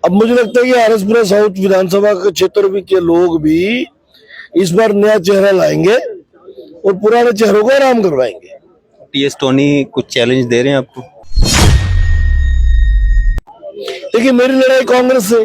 अब मुझे लगता है कि आरएसपुरा साउथ विधानसभा के क्षेत्र के लोग भी इस बार नया चेहरा लाएंगे और पुराने चेहरों को आराम करवाएंगे। टीएस टोनी कुछ चैलेंज दे रहे हैं आपको? देखिए, मेरी लड़ाई कांग्रेस से,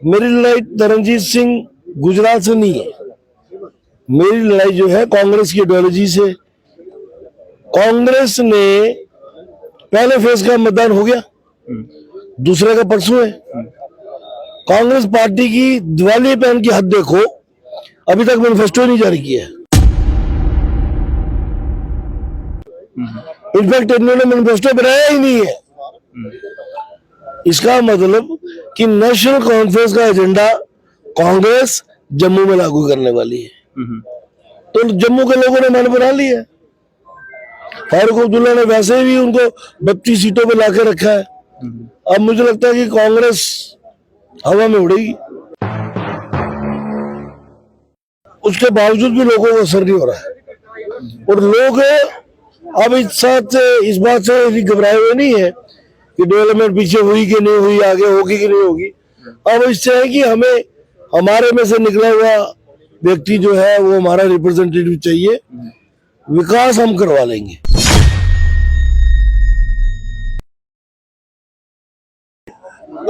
मेरी लड़ाई तरनजीत सिंह गुजरात से नहीं है। मेरी लड़ाई जो है कांग्रेस की आइडियोलॉजी से। कांग्रेस ने पहले फेज का मतदान हो गया, दूसरे का परसों है। कांग्रेस पार्टी की दिवाली पहन की हद देखो, अभी तक मैनिफेस्टो नहीं जारी किया है। इनफैक्ट इन्होंने मैनिफेस्टो बनाया ही नहीं है। इसका मतलब कि नेशनल कॉन्फ्रेंस का एजेंडा कांग्रेस जम्मू में लागू करने वाली है। तो जम्मू के लोगों ने मन बना लिया। फारूक अब्दुल्ला ने वैसे भी उनको 32 सीटों पे लाके रखा है। अब मुझे लगता है कि कांग्रेस हवा में उड़ेगी। उसके बावजूद भी लोगों को असर नहीं हो रहा है और लोग अब इस बात से घबराए हुए नहीं है कि डेवलपमेंट पीछे हुई कि नहीं हुई, आगे होगी कि नहीं होगी। अब इससे है कि हमें हमारे में से निकला हुआ व्यक्ति जो है वो हमारा रिप्रेजेंटेटिव चाहिए, विकास हम करवा लेंगे।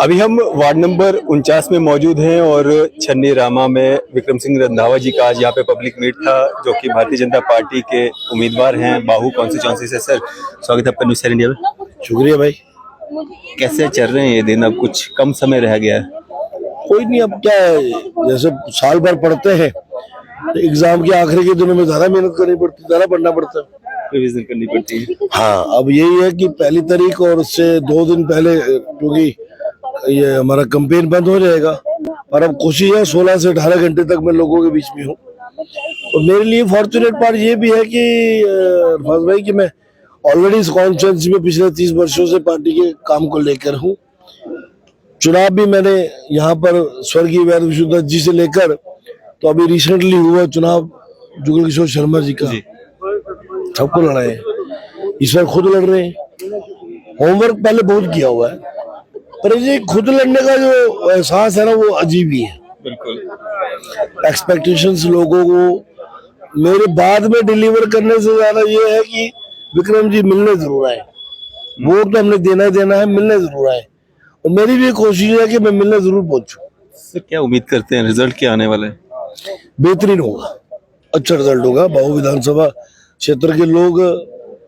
अभी हम वार्ड नंबर 49 में मौजूद हैं और छन्नी रामा में विक्रम सिंह रंधावा जी का आज यहाँ पे पब्लिक मीट था, जो कि भारतीय जनता पार्टी के उम्मीदवार हैं बाहू कॉन्स्टिट्यूएंसी से। सर, स्वागत है आपका न्यूज़ 7 इंडिया में। शुक्रिया भाई। कैसे चल रहे हैं ये दिन? अब कुछ कम समय रह गया है। कोई नहीं, अब क्या है, जैसे साल भर पढ़ते हैं तो एग्जाम के आखिरी के दिनों में ज्यादा मेहनत करनी पड़ती है, ज्यादा पढ़ना पड़ता है, रिवीजन करनी पड़ती है। हाँ, अब यही है कि पहली तारीख और उससे 2 दिन पहले, क्योंकि ये हमारा कैंपेन बंद हो जाएगा, और अब कोशिश है 16 से 18 घंटे तक मैं लोगों के बीच में हूँ। और मेरे लिए फॉर्चुनेट पार्ट ये भी है कि अरफाज भाई कि मैं ऑलरेडी इस कॉन्स्टिट्यूएंसी में पिछले 30 वर्षों से पार्टी के काम को लेकर हूँ। चुनाव भी मैंने यहाँ पर स्वर्गीय वैद्य विशुद्धनाथ जी से लेकर, तो अभी रिसेंटली हुआ चुनाव जुगल किशोर शर्मा जी का, सबको लड़ा है। इस बार खुद लड़ रहे हैं। होमवर्क पहले बहुत किया हुआ है, पर ये खुद लड़ने का जो एहसास है ना, वो अजीब ही है। बिल्कुल। एक्सपेक्टेशंस लोगों को मेरे बाद में डिलीवर करने से ज्यादा ये है कि विक्रम जी मिलने जरूर आए। वोट तो हमने देना ही देना है, मिलने जरूर आए। और मेरी भी कोशिश है कि मैं मिलने जरूर पहुंचूं। सर, क्या उम्मीद करते हैं, रिजल्ट क्या आने वाला है? बेहतरीन होगा, अच्छा रिजल्ट होगा। बाहू विधानसभा क्षेत्र के लोग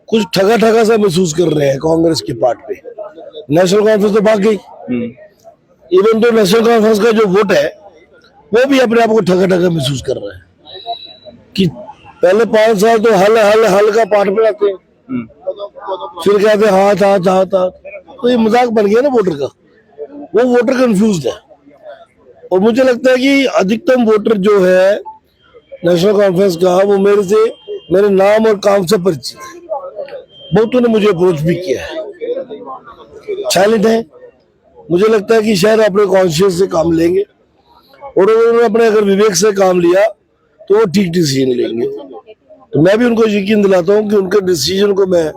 कुछ ठगा ठगा सा महसूस कर रहे हैं कांग्रेस के पार्ट पे। नेशनल कॉन्फ्रेंस तो भाग गई। इवन तो नेशनल कॉन्फ्रेंस का जो वोट है वो भी अपने आप को ठगा ठगा महसूस कर रहा है कि पहले 5 साल तो हल का पार्ट पे आते हैं, फिर कहते हैं हाथ। तो ये मजाक बन गया ना वोटर का। वो वोटर कंफ्यूज्ड है। और मुझे लगता है कि अधिकतम वोटर जो है नेशनल कॉन्फ्रेंस का, वो मेरे नाम और काम से परिचित है। बहुतों ने मुझे अप्रोच भी किया है, चैलेंज है। मुझे लगता है कि शायद अपने कॉन्शियस से काम लेंगे, और उन्होंने अपने अगर विवेक से काम लिया तो वो ठीक डिसीजन लेंगे। तो मैं भी उनको यकीन दिलाता हूँ कि उनके डिसीजन को मैं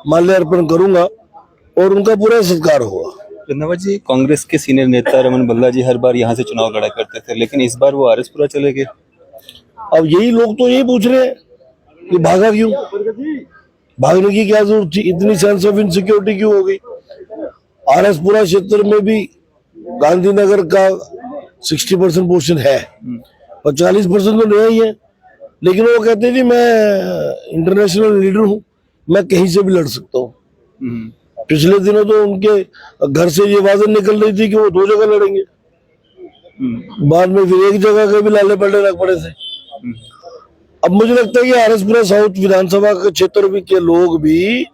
माल्यार्पण करूंगा और उनका पूरा सत्कार होगा। रंधावा जी, कांग्रेस के सीनियर नेता रमन बल्ला जी हर बार यहाँ से चुनाव लड़ा करते थे, लेकिन इस बार वो आरएसपुरा चले गए। अब यही लोग तो यही पूछ रहे हैं कि भागा क्यों, भागने की क्या जरूरत थी, इतनी सेंस ऑफ इनसिक्योरिटी क्यों हो गई। आरएसपुरा क्षेत्र में भी गांधीनगर का 60% पोर्शन है और 40% तो नया ही है। लेकिन वो कहते हैं कि मैं इंटरनेशनल लीडर हूँ, मैं कहीं से भी लड़ सकता हूँ। पिछले दिनों तो उनके घर से ये आवाज निकल रही थी कि वो 2 जगह लड़ेंगे। बाद में फिर एक जगह के भी लाले पलटे रख पड़े थे। अब मुझे लगता है कि आरएसपुरा साउथ विधानसभा के क्षेत्र के लोग भी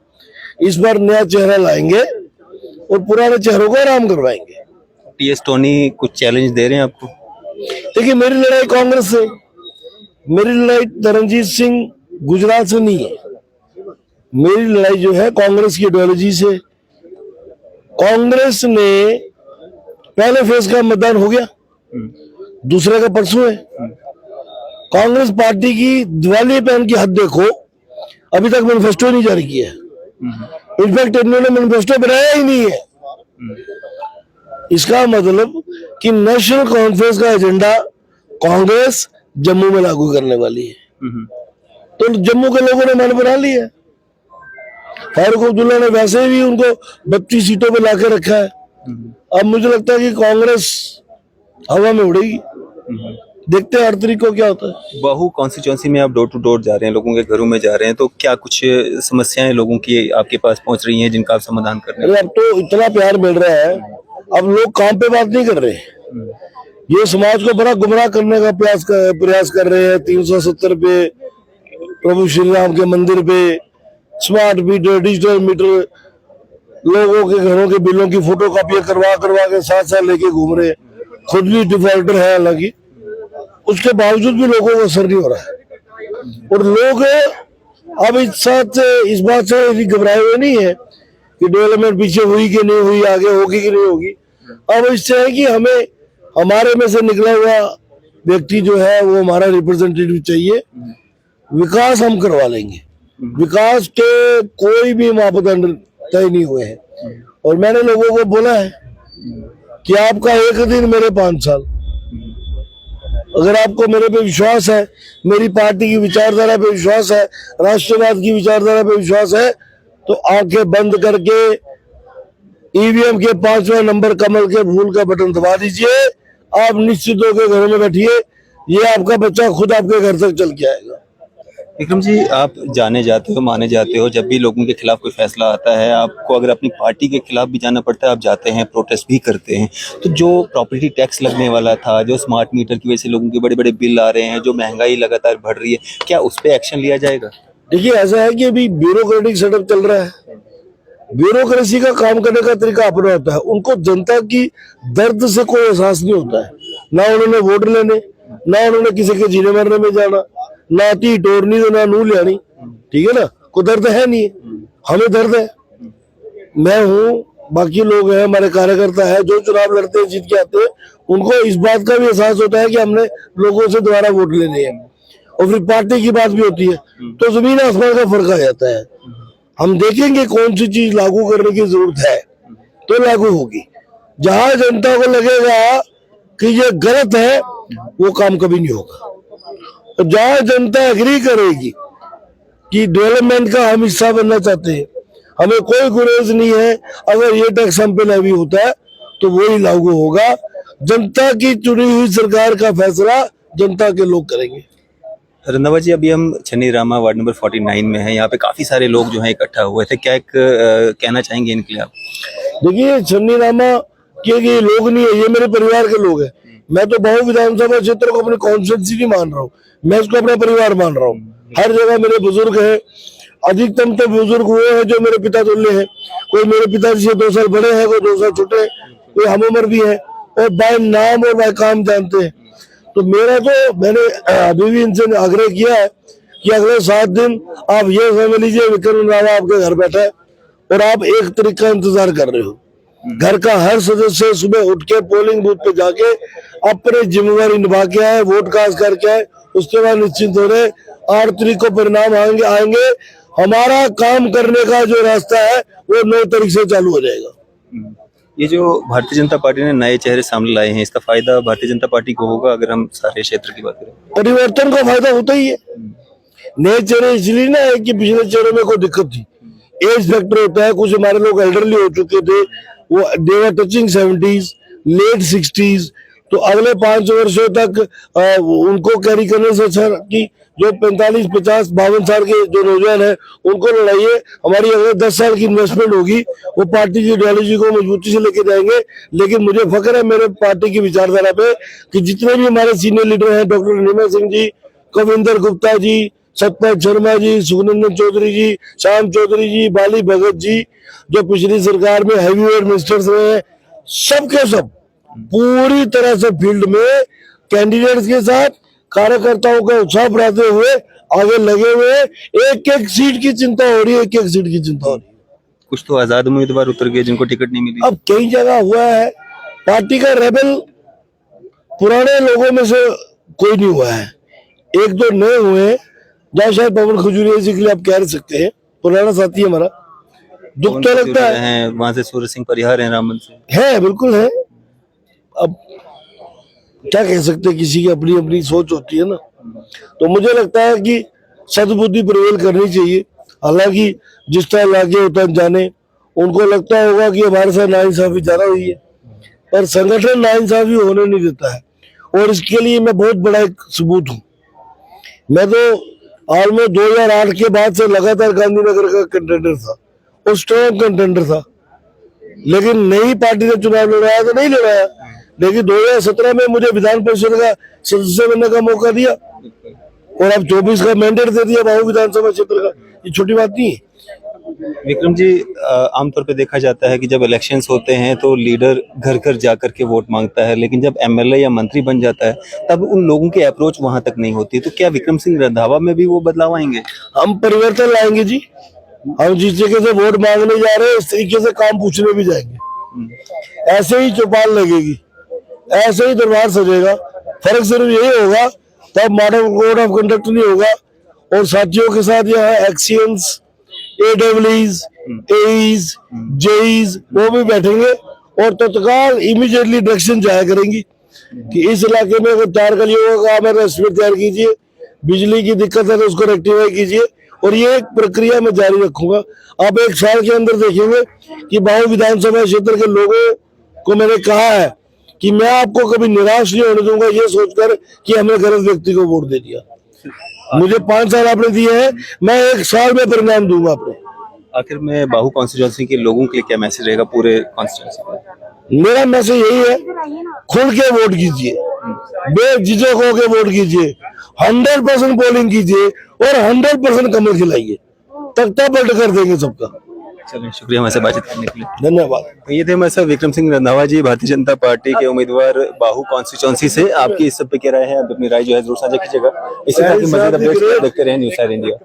इस बार नया चेहरा लाएंगे और पुराने चेहरों को आराम करवाएंगे। टीएस टोनी कुछ चैलेंज दे रहे हैं आपको? देखिए, मेरी लड़ाई कांग्रेस से, मेरी लड़ाई तरनजीत सिंह गुजरात से नहीं है। मेरी लड़ाई जो है कांग्रेस की आइडियोलॉजी से। कांग्रेस ने पहले फेज का मतदान हो गया, दूसरे का परसों है। कांग्रेस पार्टी की दिवाली पहन की हद देखो, अभी तक मैनिफेस्टो नहीं जारी किया है। इनफैक्ट इन्होंने मैनिफेस्टो बनाया ही नहीं है। इसका मतलब कि नेशनल कॉन्फ्रेंस का एजेंडा कांग्रेस जम्मू में लागू करने वाली है। तो जम्मू के लोगों ने मन बना लिया। फारूक अब्दुल्ला ने वैसे भी उनको 32 सीटों पे लाके रखा है। अब मुझे लगता है कि कांग्रेस हवा में उड़ेगी। देखते हैं 8 तारीख को क्या होता है। बाहू कॉन्स्टिट्यूंसी में आप डोर टू डोर जा रहे हैं, लोगों के घरों में जा रहे हैं, तो क्या कुछ समस्याएं लोगों की आपके पास पहुंच रही हैं जिनका आप समाधान कर रहे हैं? अरे अब तो इतना प्यार मिल रहा है, अब लोग काम पे बात नहीं कर रहे। ये समाज को बड़ा गुमराह करने का प्रयास कर रहे हैं। 370 पे, प्रभु श्री राम के मंदिर पे, स्मार्ट मीटर, डिजिटल मीटर, लोगों के घरों के बिलों की फोटो कॉपी करवा के साथ लेके घूम रहे। खुद भी डिफॉल्टर है, हालांकि उसके बावजूद भी लोगों को असर नहीं हो रहा है। और लोग अब इस बात से घबराए हुए नहीं है कि डेवलपमेंट पीछे हुई कि नहीं हुई, आगे होगी कि नहीं होगी। अब इससे है कि हमें हमारे में से निकला हुआ व्यक्ति जो है वो हमारा रिप्रेजेंटेटिव चाहिए। विकास हम करवा लेंगे। विकास के कोई भी मापदंड तय नहीं हुए हैं। और मैंने लोगों को बोला है कि आपका 1 दिन मेरे 5 साल। अगर आपको मेरे पे विश्वास है, मेरी पार्टी की विचारधारा पे विश्वास है, राष्ट्रवाद की विचारधारा पे विश्वास है, तो आंखें बंद करके ईवीएम के 5वें नंबर कमल के फूल का बटन दबा दीजिए। आप निश्चित होकर घरों में बैठिए, ये आपका बच्चा खुद आपके घर तक चल के आएगा। विक्रम जी, आप जाने जाते हो, माने जाते हो, जब भी लोगों के खिलाफ कोई फैसला आता है, आपको अगर अपनी पार्टी के खिलाफ भी जाना पड़ता है, आप जाते हैं, प्रोटेस्ट भी करते हैं। तो जो प्रॉपर्टी टैक्स लगने वाला था, जो स्मार्ट मीटर की वजह से लोगों के बड़े बड़े बिल आ रहे हैं, जो महंगाई लगातार बढ़ रही है, क्या उस पर एक्शन लिया जाएगा? देखिए, ऐसा है कि अभी ब्यूरोक्रेटिक सेटअप चल रहा है। ब्यूरोक्रेसी का काम करने का तरीका अपना होता है। उनको जनता की दर्द से कोई एहसास नहीं होता है। ना उन्होंने वोट लेने, ना उन्होंने किसी के जीने मरने में जाना, ना ती टोरनी तो ना नू लियानी। ठीक है ना, कोई दर्द है नहीं। हमें दर्द है। मैं हूँ, बाकी लोग हैं, हमारे कार्यकर्ता है, जो चुनाव लड़ते हैं, जीत के आते हैं, उनको इस बात का भी एहसास होता है कि हमने लोगों से दोबारा वोट लेने हैं। और फिर पार्टी की बात भी होती है, तो जमीन आसमान का फर्क आ जाता है। हम देखेंगे कौन सी चीज लागू करने की जरूरत है तो लागू होगी। जहां जनता को लगेगा कि ये गलत है, वो काम कभी नहीं होगा। और जहां जनता एग्री करेगी कि डेवलपमेंट का हम हिस्सा बनना चाहते हैं, हमें कोई गुरेज नहीं है, अगर ये टैक्स हम पे लैवी होता है तो वही लागू होगा। जनता की चुनी हुई सरकार का फैसला जनता के लोग करेंगे। रंधावा जी, अभी हम छन्नी रामा वार्ड नंबर 49 में हैं। यहाँ पे काफी सारे लोग जो हैं इकट्ठा हुए थे, क्या एक कहना चाहेंगे इनके लिए आप? देखिए, छन्नी रामा के ये लोग नहीं है, ये मेरे परिवार के लोग हैं। मैं तो बाहू विधानसभा क्षेत्र को अपनी कॉन्स्टिट्यूंसी नहीं मान रहा हूँ, मैं इसको अपना परिवार मान रहा हूँ। हर जगह मेरे बुजुर्ग हैं। अधिकतम तो बुजुर्ग वो है जो मेरे पिता तुल्य है। कोई मेरे पिताजी से 2 साल बड़े हैं, कोई 2 साल छोटे हैं, कोई हम उम्र भी है, और बाय नाम और बाय काम जानते हैं। तो मैंने अभी भी इनसे आग्रह किया है कि अगले 7 दिन आप ये समझ लीजिए विक्रम रंधावा आपके घर बैठा है और आप 1 तारीख का इंतजार कर रहे हो। घर का हर सदस्य सुबह उठ के पोलिंग बूथ पे जाके अपनी जिम्मेवारी निभा के आए, वोट कास्ट करके आए। उसके बाद निश्चिंत हो रहे 8 तारीख को परिणाम आएंगे। हमारा काम करने का जो रास्ता है वो 9 तारीख से चालू हो जाएगा। ये जो भारतीय जनता पार्टी ने नए चेहरे सामने लाए हैं, इसका फायदा भारतीय जनता पार्टी को होगा अगर हम सारे क्षेत्र की बात करें? परिवर्तन का फायदा होता ही है। नए चेहरे इसलिए ना है कि पिछले चेहरे में कोई दिक्कत थी, एज फैक्टर होता है। कुछ हमारे लोग एल्डरली हो चुके थे, वो दे वर टचिंग 70s, लेट 60s। तो अगले 5 वर्षों तक उनको कैरी करने से अच्छा कि जो 45, 50, 52 साल के जो नौजवान है उनको लड़ाइए। हमारी अगले 10 साल की इन्वेस्टमेंट होगी, वो पार्टी की आइडियोलॉजी को मजबूती से लेके जाएंगे। लेकिन मुझे फख्र है मेरे पार्टी की विचारधारा पे कि जितने भी हमारे सीनियर लीडर हैं, डॉक्टर नीमा सिंह जी, कविंदर गुप्ता जी, सतपाल शर्मा जी, सुखनंदन चौधरी जी, श्याम चौधरी जी, बाली भगत जी, जो पिछली सरकार में हैवीवेट मिनिस्टर्स रहे हैं, सबके सब पूरी तरह से फील्ड में कैंडिडेट्स के साथ कार्यकर्ताओं का उत्साह बढ़ाते हुए आगे लगे हुए। एक एक सीट की चिंता हो रही है, एक एक सीट की चिंता हो रही है। कुछ तो आजाद उम्मीदवार उतर गए जिनको टिकट नहीं मिली। अब कई जगह हुआ है, पार्टी का रेबल पुराने लोगों में से कोई नहीं हुआ है, 1-2 नए हुए हैं। जहाँ शायद पवन खजूरिया जी के लिए आप कह सकते हैं, पुराना साथी हमारा। दुख तो लगता है। वहां से सूर्य सिंह परिहार है, रामबन से है, बिल्कुल है। अब क्या कह सकते हैं, किसी की अपनी अपनी सोच होती है ना। तो मुझे लगता है कि सद्बुद्धि प्रिवेल करनी चाहिए। हालांकि जिस तरह लागे होता जाने, उनको लगता होगा कि हमारे साथ नाइंसाफी ज्यादा हुई है, पर संगठन नाइंसाफी होने नहीं देता है। और इसके लिए मैं बहुत बड़ा एक सबूत हूँ। मैं तो हाल में 2008 के बाद से लगातार गांधीनगर का कंटेंडर था और स्ट्रॉन्ग कंटेंडर था, लेकिन नई पार्टी ने चुनाव लड़ाया तो नहीं लड़ाया। लेकिन 2017 में मुझे विधान परिषद का सदस्य बनने का मौका दिया और अब 24 का मैंडेट दे दिया बाहू विधानसभा क्षेत्र का। ये छोटी बात नहीं है। विक्रम जी, आमतौर पे देखा जाता है कि जब इलेक्शंस होते हैं तो लीडर घर घर जाकर के वोट मांगता है, लेकिन जब एमएलए या मंत्री बन जाता है तब उन लोगों की अप्रोच वहां तक नहीं होती। तो क्या विक्रम सिंह रंधावा में भी वो बदलाव आएंगे? हम परिवर्तन लाएंगे जी। हम जिस तरीके से वोट मांगने जा रहे हैं इस तरीके से काम पूछने भी जाएंगे। ऐसे ही चौपाल लगेगी, ऐसे ही दरबार सजेगा। फर्क सिर्फ यही होगा, तब मॉडल कोड ऑफ कंडक्ट नहीं होगा और साथियों के साथ यहाँ एक्सीएंस, एडब्ल्यूज, एईज, जेईज वो भी बैठेंगे और तत्काल इमीडिएटली डायरेक्शन जाया करेंगी कि इस इलाके में अगर 4 गलियों का काम है तो एस्टिमेट तैयार कीजिए, बिजली की दिक्कत है तो उसको रेक्टिफाई कीजिए। और ये एक प्रक्रिया मैं जारी रखूंगा। आप 1 साल के अंदर देखेंगे कि बाहू विधानसभा क्षेत्र के लोगों को मैंने कहा है कि मैं आपको कभी निराश नहीं होने दूंगा ये सोचकर कि हमने गलत व्यक्ति को वोट दे दिया। मुझे 5 साल आपने दिए हैं, मैं 1 साल में परिणाम दूंगा आपको। आखिर में बाहू कॉन्स्टिट्यूंसी के लोगों के लिए क्या मैसेज रहेगा पूरे कॉन्स्टिट्यूंसी का? मेरा मैसेज यही है, खुल के वोट कीजिए, बेझिझक होके वोट कीजिए, 100% पोलिंग कीजिए और 100% कमल खिलाइए, तख्ता पलट कर देंगे सबका। चलिए, शुक्रिया हमारे से बातचीत करने के लिए। धन्यवाद। तो ये थे हमारे साथ विक्रम सिंह रंधावा जी, भारतीय जनता पार्टी के उम्मीदवार बाहू कॉन्स्टिट्यूंसी से। आपकी इस सब पे क्या राय है? आप अपनी राय जो है जरूर साझा कीजिएगा। इसी तरह की मज़ीद अपडेट्स देखते रहें न्यूज़ 7 इंडिया।